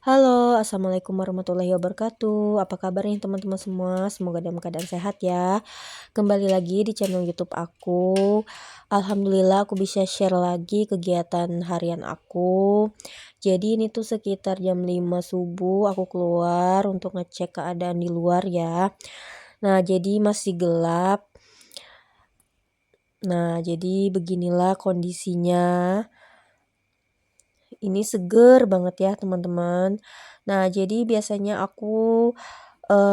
Halo, assalamualaikum warahmatullahi wabarakatuh. Apa kabar nih teman-teman semua? Semoga dalam keadaan sehat ya. Kembali lagi di channel YouTube aku. Alhamdulillah aku bisa share lagi kegiatan harian aku. Jadi ini tuh sekitar jam 5 subuh aku keluar untuk ngecek keadaan di luar ya. Nah, jadi masih gelap. Nah, jadi beginilah kondisinya. Ini seger banget ya teman-teman. Nah, jadi biasanya aku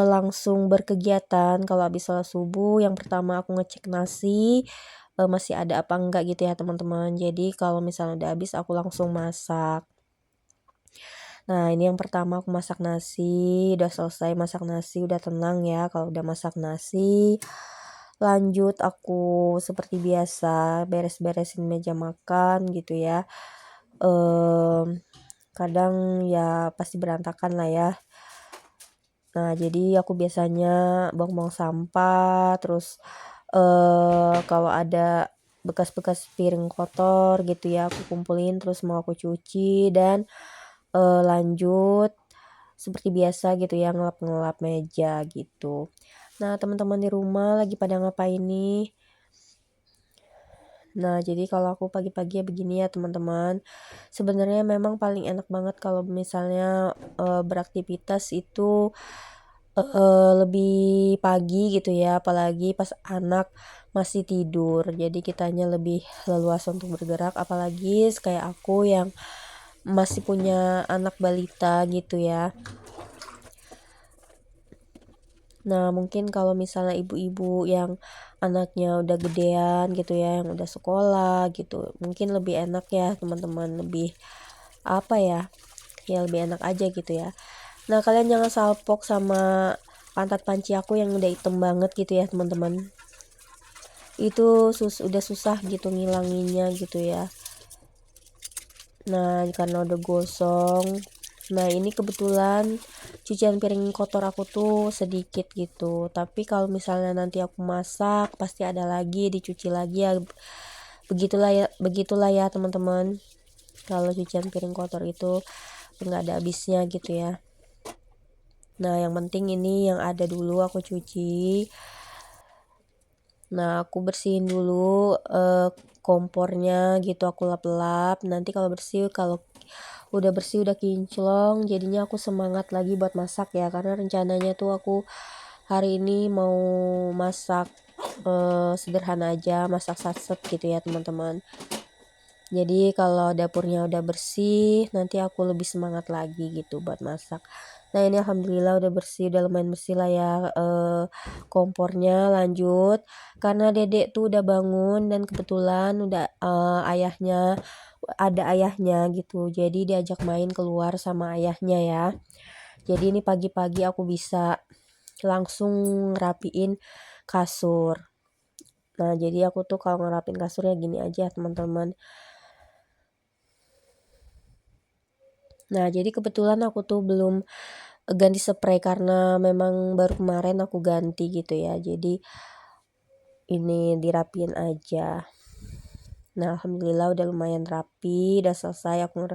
langsung berkegiatan kalau habis sholat subuh. Yang pertama aku ngecek nasi, masih ada apa enggak gitu ya teman-teman. Jadi kalau misalnya udah habis aku langsung masak. Nah, ini yang pertama aku masak nasi, udah selesai masak nasi, udah tenang ya kalau udah masak nasi. Lanjut aku seperti biasa beres-beresin meja makan gitu ya. Kadang ya pasti berantakan lah ya. Nah, jadi aku biasanya buang-buang sampah, terus kalau ada bekas-bekas piring kotor gitu ya aku kumpulin terus mau aku cuci dan lanjut seperti biasa gitu ya ngelap-ngelap meja gitu. Nah, teman-teman di rumah lagi pada ngapain nih? Nah, jadi kalau aku pagi-pagi ya begini ya teman-teman. Sebenarnya memang paling enak banget kalau misalnya beraktivitas itu lebih pagi gitu ya, apalagi pas anak masih tidur. Jadi kitanya lebih leluasa untuk bergerak, apalagi kayak aku yang masih punya anak balita gitu ya. Nah, mungkin kalau misalnya ibu-ibu yang anaknya udah gedean gitu ya, yang udah sekolah gitu, mungkin lebih enak ya teman-teman, lebih apa ya, ya lebih enak aja gitu ya. Nah, kalian jangan salpok sama pantat panci aku yang udah hitam banget gitu ya teman-teman. Itu udah susah gitu ngilanginnya gitu ya. Nah, karena udah gosong. Nah, ini kebetulan cucian piring kotor aku tuh sedikit gitu. Tapi kalau misalnya nanti aku masak, pasti ada lagi dicuci lagi ya. Begitulah ya teman-teman. Kalau cucian piring kotor itu nggak ada habisnya gitu ya. Nah, yang penting ini yang ada dulu aku cuci. Nah, aku bersihin dulu kompornya gitu, aku lap-lap. Nanti kalau udah bersih udah kinclong, jadinya aku semangat lagi buat masak ya, karena rencananya tuh aku hari ini mau masak sederhana aja, masak satset gitu ya teman-teman. Jadi kalau dapurnya udah bersih, nanti aku lebih semangat lagi gitu buat masak. Nah, ini alhamdulillah udah bersih, udah lumayan bersih lah ya kompornya. Lanjut, karena dedek tuh udah bangun dan kebetulan udah ada ayahnya gitu. Jadi diajak main keluar sama ayahnya ya. Jadi ini pagi-pagi aku bisa langsung ngerapiin kasur. Nah, jadi aku tuh kalau ngerapin kasurnya gini aja teman-teman. Nah, jadi kebetulan aku tuh belum ganti spray karena memang baru kemarin aku ganti gitu ya. Jadi ini dirapin aja. Nah, alhamdulillah udah lumayan rapi, udah selesai aku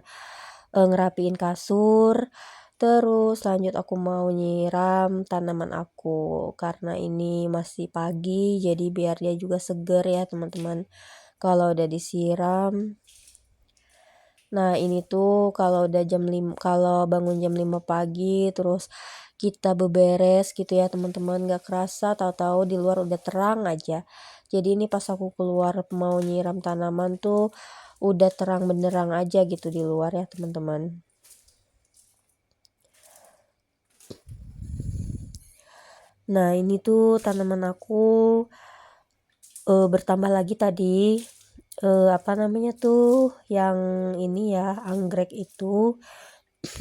ngerapiin kasur. Terus lanjut aku mau nyiram tanaman aku karena ini masih pagi jadi biar dia juga seger ya teman-teman. Kalau udah disiram. Nah, ini tuh kalau udah kalau bangun jam 5 pagi terus kita beberes gitu ya teman-teman, gak kerasa tahu-tahu di luar udah terang aja. Jadi ini pas aku keluar mau nyiram tanaman tuh udah terang benderang aja gitu di luar ya teman-teman. Nah, ini tuh tanaman aku bertambah lagi tadi apa namanya tuh yang ini ya anggrek itu.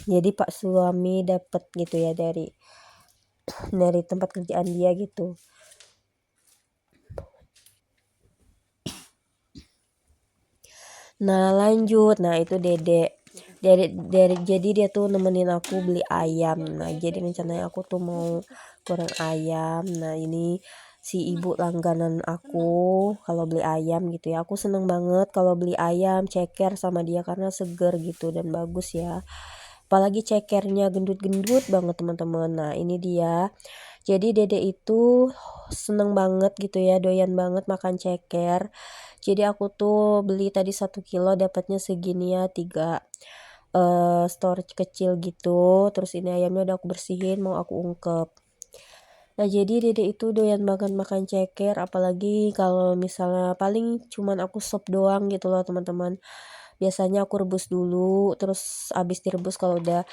Jadi Pak suami dapat gitu ya dari tempat kerjaan dia gitu. Nah, lanjut. Nah, itu jadi dia tuh nemenin aku beli ayam. Nah, jadi rencananya aku tuh mau goreng ayam. Nah, ini si ibu langganan aku kalau beli ayam gitu ya. Aku seneng banget kalau beli ayam ceker sama dia karena seger gitu dan bagus ya. apalagi cekernya gendut-gendut banget teman-teman. Nah ini dia, jadi dede itu seneng banget gitu ya, doyan banget makan ceker. Jadi aku tuh beli tadi 1 kilo dapatnya segini ya, 3 storage kecil gitu. Terus ini ayamnya udah aku bersihin, mau aku ungkep. Nah jadi dede itu doyan banget makan ceker, apalagi kalau misalnya paling cuman aku sop doang gitu loh teman-teman. Biasanya aku rebus dulu, terus abis direbus kalau udah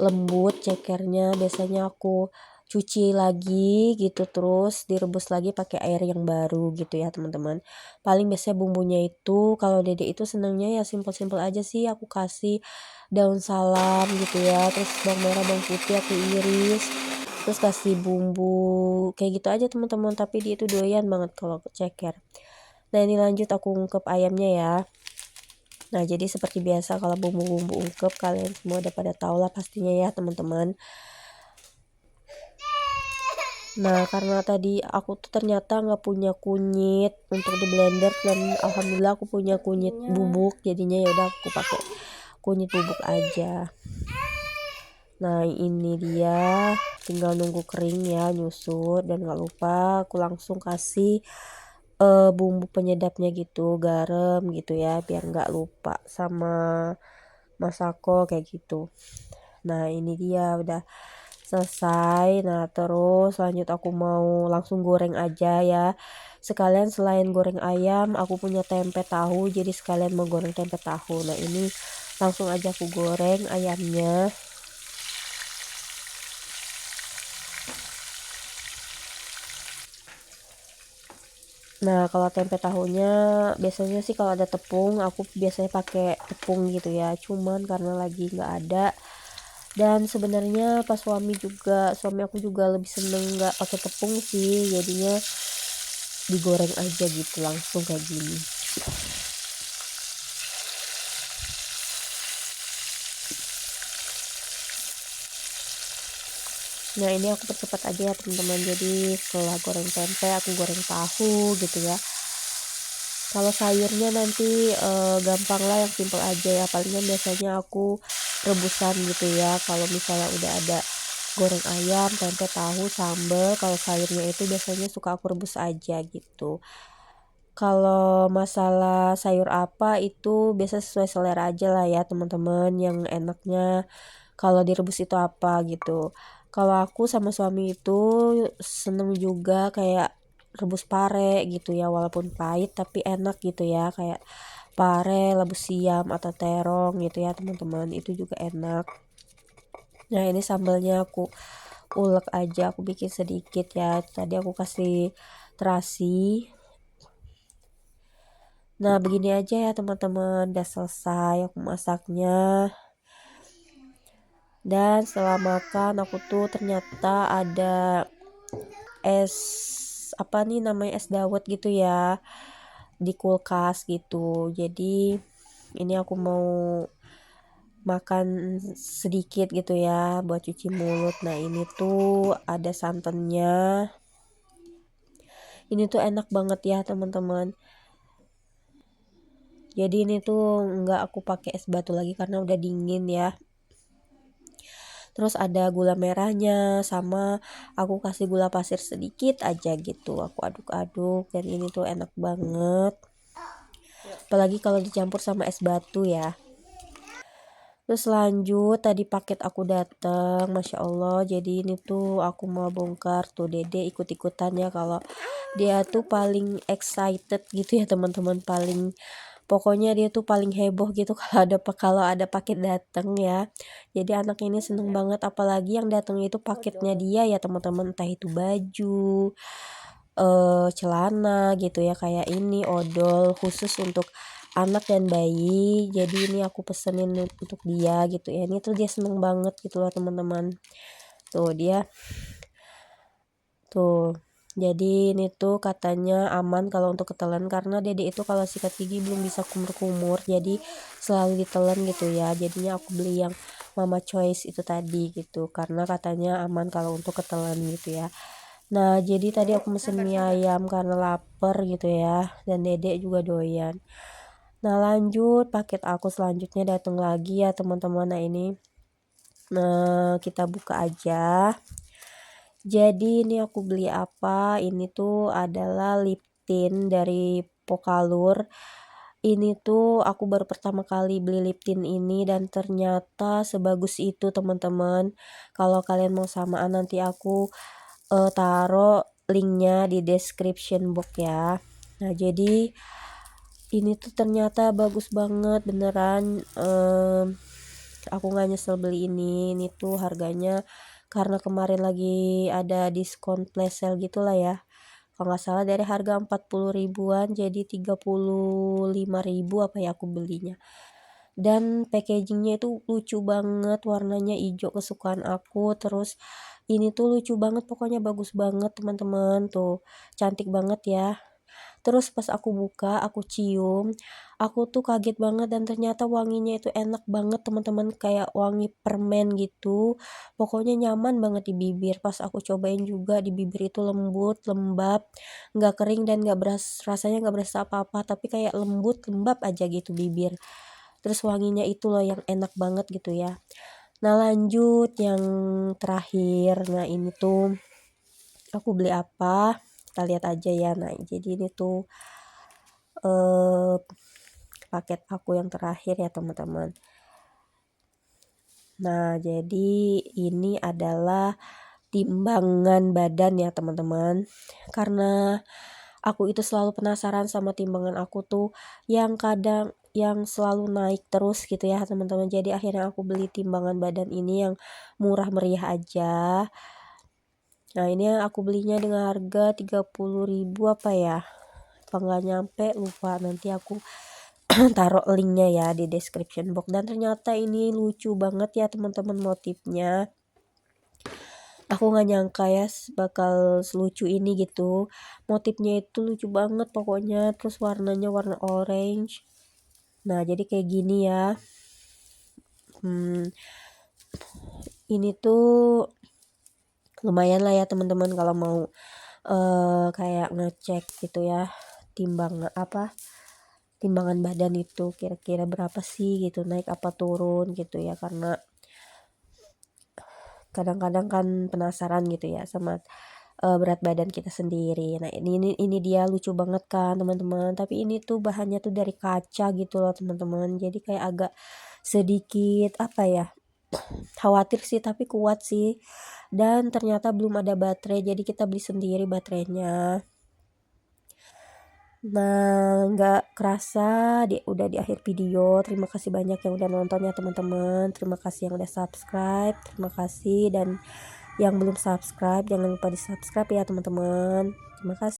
lembut cekernya, biasanya aku cuci lagi gitu, terus direbus lagi pakai air yang baru gitu ya teman-teman. Paling biasanya bumbunya itu kalau dede itu senangnya ya simpel-simpel aja sih, aku kasih daun salam gitu ya, terus bawang merah bawang putih aku iris, terus kasih bumbu kayak gitu aja teman-teman. Tapi dia itu doyan banget kalau ceker. Nah ini lanjut aku ungkep ayamnya ya. Nah jadi seperti biasa kalau bumbu-bumbu ungkep kalian semua udah pada tahu lah pastinya ya teman-teman. Nah karena tadi aku tuh ternyata nggak punya kunyit untuk di blender, dan alhamdulillah aku punya kunyit bubuk, jadinya ya udah aku pakai kunyit bubuk aja. Nah ini dia, tinggal nunggu kering ya, nyusut. Dan gak lupa aku langsung kasih bumbu penyedapnya gitu, garam gitu ya, biar gak lupa sama masako kayak gitu. Nah ini dia udah selesai. Nah terus lanjut aku mau langsung goreng aja ya, sekalian selain goreng ayam aku punya tempe tahu, jadi sekalian mau goreng tempe tahu. Nah ini langsung aja aku goreng ayamnya. Nah kalau tempe tahunya biasanya sih kalau ada tepung, aku biasanya pakai tepung gitu ya, cuman karena lagi nggak ada, dan sebenarnya pas suami aku juga lebih seneng nggak pakai tepung sih, jadinya digoreng aja gitu langsung kayak gini. Nah ini aku percepat aja ya teman-teman, jadi setelah goreng tempe aku goreng tahu gitu ya. Kalau sayurnya nanti gampang lah, yang simple aja ya, palingan biasanya aku rebusan gitu ya. Kalau misalnya udah ada goreng ayam, tempe, tahu, sambal, kalau sayurnya itu biasanya suka aku rebus aja gitu. Kalau masalah sayur apa itu biasa sesuai selera aja lah ya teman-teman, yang enaknya kalau direbus itu apa gitu. Kalau aku sama suami itu seneng juga kayak rebus pare gitu ya, walaupun pahit tapi enak gitu ya, kayak pare, rebus siam atau terong gitu ya teman-teman, itu juga enak. Nah ini sambalnya aku ulek aja, aku bikin sedikit ya, tadi aku kasih terasi. Nah begini aja ya teman-teman, udah selesai aku masaknya. Dan setelah makan aku tuh ternyata ada es apa nih namanya, es dawet gitu ya di kulkas gitu. Jadi ini aku mau makan sedikit gitu ya buat cuci mulut. Nah ini tuh ada santannya, ini tuh enak banget ya teman-teman. Jadi ini tuh nggak aku pakai es batu lagi karena udah dingin ya. Terus ada gula merahnya, sama aku kasih gula pasir sedikit aja gitu, aku aduk-aduk, dan ini tuh enak banget apalagi kalau dicampur sama es batu ya. Terus lanjut tadi paket aku datang, Masya Allah, jadi ini tuh aku mau bongkar tuh dede ikut-ikutannya, kalau dia tuh paling excited gitu ya teman-teman, paling pokoknya dia tuh paling heboh gitu kalau ada paket datang ya. Jadi anak ini seneng banget, apalagi yang datang itu paketnya dia ya teman-teman, entah itu baju, celana gitu ya, kayak ini odol khusus untuk anak dan bayi. Jadi ini aku pesenin untuk dia gitu ya. Ini tuh dia seneng banget gitu loh teman-teman. Tuh dia tuh. Jadi ini tuh katanya aman kalau untuk ketelan, karena dede itu kalau sikat gigi belum bisa kumur-kumur, jadi selalu ditelan gitu ya. Jadinya aku beli yang Mama Choice itu tadi gitu, karena katanya aman kalau untuk ketelan gitu ya. Nah jadi tadi aku mesen mie ayam karena lapar gitu ya, dan dedek juga doyan. Nah lanjut paket aku selanjutnya datang lagi ya teman-teman. Nah ini Nah, kita buka aja. Jadi ini aku beli apa? Ini tuh adalah lip tint dari Pokalur. Ini tuh aku baru pertama kali beli lip tint ini dan ternyata sebagus itu teman-teman. Kalau kalian mau samaan nanti aku taruh linknya di description box ya. Nah, jadi ini tuh ternyata bagus banget beneran. Aku nggak nyesel beli ini tuh harganya karena kemarin lagi ada diskon flash sale gitulah ya. Kalau nggak salah dari harga 40 ribuan jadi 35 ribu apa ya aku belinya. Dan packagingnya itu lucu banget, warnanya hijau kesukaan aku. Terus ini tuh lucu banget, pokoknya bagus banget teman-teman tuh, cantik banget ya. Terus pas aku buka, aku cium, aku tuh kaget banget dan ternyata wanginya itu enak banget teman-teman, kayak wangi permen gitu. Pokoknya nyaman banget di bibir. Pas aku cobain juga di bibir itu lembut, lembab, nggak kering dan rasanya nggak berasa apa-apa, tapi kayak lembut, lembab aja gitu bibir. Terus wanginya itu loh yang enak banget gitu ya. Nah, lanjut yang terakhir. Nah, ini tuh aku beli apa? Kita lihat aja ya. Nah, jadi ini tuh eh, paket aku yang terakhir ya teman-teman. Nah, jadi ini adalah timbangan badan ya teman-teman. Karena aku itu selalu penasaran sama timbangan aku tuh yang kadang yang selalu naik terus gitu ya teman-teman. Jadi akhirnya aku beli timbangan badan ini yang murah meriah aja. Nah, ini aku belinya dengan harga 30 ribu apa ya, apa nggak nyampe, lupa. Nanti aku taruh linknya ya di description box. Dan ternyata ini lucu banget ya teman-teman motifnya. Aku nggak nyangka ya bakal selucu ini gitu. Motifnya itu lucu banget pokoknya. Terus warnanya warna orange. Nah, jadi kayak gini ya. Ini tuh lumayan lah ya teman-teman kalau mau kayak ngecek gitu ya timbangan badan itu kira-kira berapa sih gitu, naik apa turun gitu ya, karena kadang-kadang kan penasaran gitu ya sama berat badan kita sendiri. Nah, ini dia lucu banget kan teman-teman, tapi ini tuh bahannya tuh dari kaca gitu loh teman-teman, jadi kayak agak sedikit apa ya, khawatir sih tapi kuat sih. Dan ternyata belum ada baterai, jadi kita beli sendiri baterainya. Nah, nggak kerasa udah di akhir video. Terima kasih banyak yang udah nonton ya teman-teman. Terima kasih yang udah subscribe. Terima kasih, dan yang belum subscribe jangan lupa di subscribe ya teman-teman. Terima kasih.